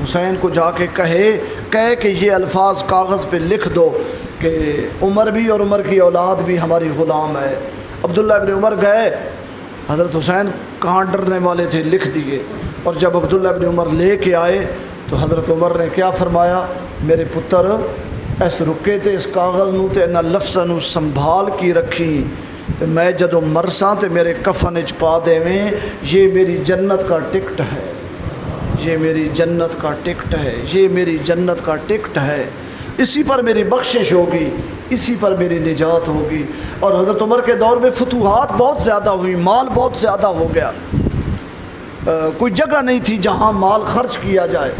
حسین کو جا کے کہے کہ یہ الفاظ کاغذ پہ لکھ دو کہ عمر بھی اور عمر کی اولاد بھی ہماری غلام ہے۔ عبداللہ ابن عمر گئے، حضرت حسین کہاں ڈرنے والے تھے لکھ دیے، اور جب عبداللہ ابن عمر لے کے آئے تو حضرت عمر نے کیا فرمایا، میرے پتر ایس رکے تے اس کاغذ نو تے انہاں لفظاں نو سنبھال کی رکھی، تے میں جدوں مرساں تے میرے کفن وچ پا دیویں، یہ میری جنت کا ٹکٹ ہے، یہ میری جنت کا ٹکٹ ہے، یہ میری جنت کا ٹکٹ ہے، اسی پر میری بخشش ہوگی، اسی پر میری نجات ہوگی۔ اور حضرت عمر کے دور میں فتوحات بہت زیادہ ہوئی، مال بہت زیادہ ہو گیا، کوئی جگہ نہیں تھی جہاں مال خرچ کیا جائے،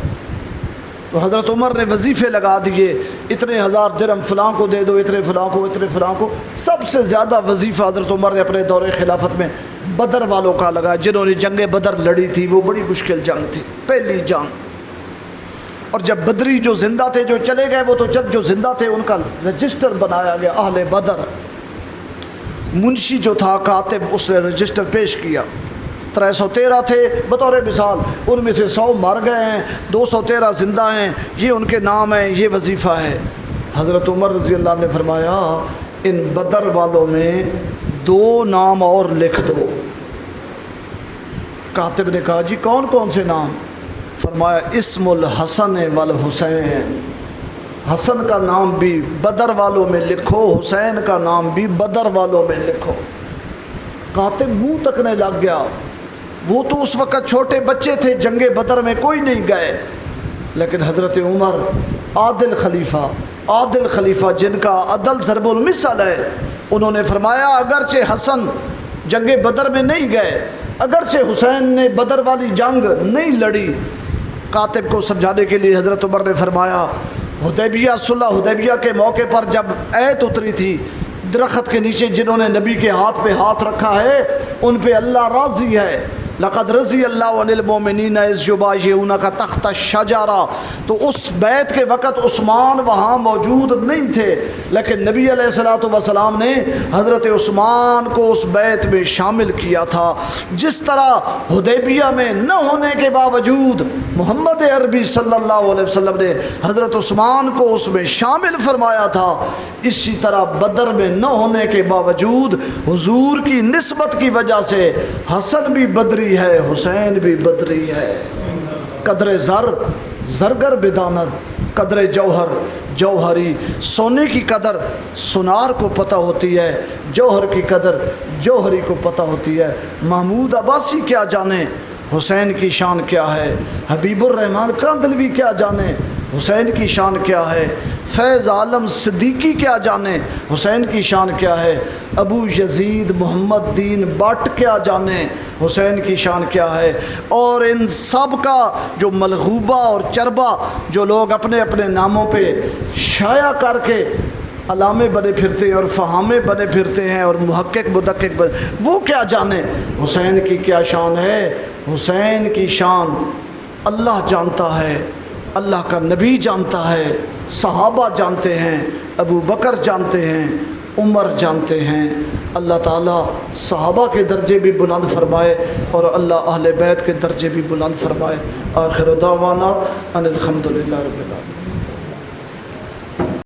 تو حضرت عمر نے وظیفے لگا دیے، اتنے ہزار درہم فلاں کو دے دو، اتنے فلاں کو، اتنے فلاں کو۔ سب سے زیادہ وظیفہ حضرت عمر نے اپنے دور خلافت میں بدر والوں کا لگا، جنہوں نے جنگ بدر لڑی تھی۔ وہ بڑی مشکل جنگ تھی، پہلی جنگ۔ اور جب بدری جو زندہ تھے، جو چلے گئے، وہ تو جو زندہ تھے ان کا رجسٹر بنایا گیا، اہل بدر۔ منشی جو تھا کاتب، اس نے رجسٹر پیش کیا، 313 تھے بطور مثال، ان میں سے 100 مر گئے ہیں، 213 زندہ ہیں، یہ ان کے نام ہیں، یہ وظیفہ ہے۔ حضرت عمر رضی اللہ عنہ نے فرمایا ان بدر والوں میں 2 نام اور لکھ دو۔ کاتب نے کہا جی کون کون سے نام؟ فرمایا اسم الحسن والحسین، حسن کا نام بھی بدر والوں میں لکھو، حسین کا نام بھی بدر والوں میں لکھو۔ کاتب منہ تکنے لگ گیا، وہ تو اس وقت چھوٹے بچے تھے، جنگ بدر میں کوئی نہیں گئے، لیکن حضرت عمر عادل خلیفہ جن کا عدل ضرب المثل ہے، انہوں نے فرمایا اگرچہ حسن جنگ بدر میں نہیں گئے، اگرچہ حسین نے بدر والی جنگ نہیں لڑی، کاتب کو سمجھانے کے لیے حضرت عمر نے فرمایا حدیبیہ، صلح حدیبیہ کے موقع پر جب آیت اتری تھی، درخت کے نیچے جنہوں نے نبی کے ہاتھ پہ ہاتھ رکھا ہے ان پہ اللہ راضی ہے، لقد رضی اللہ عن المؤمنین اذ یبایعونک تحت الشجرہ۔ تو اس بیعت کے وقت عثمان وہاں موجود نہیں تھے، لیکن نبی علیہ الصلوۃ والسلام نے حضرت عثمان کو اس بیعت میں شامل کیا تھا۔ جس طرح حدیبیہ میں نہ ہونے کے باوجود محمد عربی صلی اللہ علیہ وسلم نے حضرت عثمان کو اس میں شامل فرمایا تھا، اسی طرح بدر میں نہ ہونے کے باوجود حضور کی نسبت کی وجہ سے حسن بھی بدری ہے، حسین بھی بدری ہے۔ قدر زر زرگر بداند، قدر جوہر جوہری۔ سونے کی قدر سونار کو پتہ ہوتی ہے، جوہر کی قدر جوہری کو پتہ ہوتی ہے۔ محمود عباسی کیا جانے حسین کی شان کیا ہے، حبیب الرحمن کاندھلوی کیا جانے حسین کی شان کیا ہے، فیض عالم صدیقی کیا جانے حسین کی شان کیا ہے، ابو یزید محمد دین بٹ کیا جانے حسین کی شان کیا ہے۔ اور ان سب کا جو ملغوبہ اور چربہ جو لوگ اپنے اپنے ناموں پہ شائع کر کے علامے بنے پھرتے ہیں اور فہامے بنے پھرتے ہیں اور محقق مدقق بنے، وہ کیا جانے حسین کی کیا شان ہے۔ حسین کی شان اللہ جانتا ہے، اللہ کا نبی جانتا ہے، صحابہ جانتے ہیں، ابو بکر جانتے ہیں، عمر جانتے ہیں۔ اللہ تعالیٰ صحابہ کے درجے بھی بلند فرمائے اور اللہ اہل بیت کے درجے بھی بلند فرمائے۔ آخر دعوانا ان الحمدللہ رب العالمین۔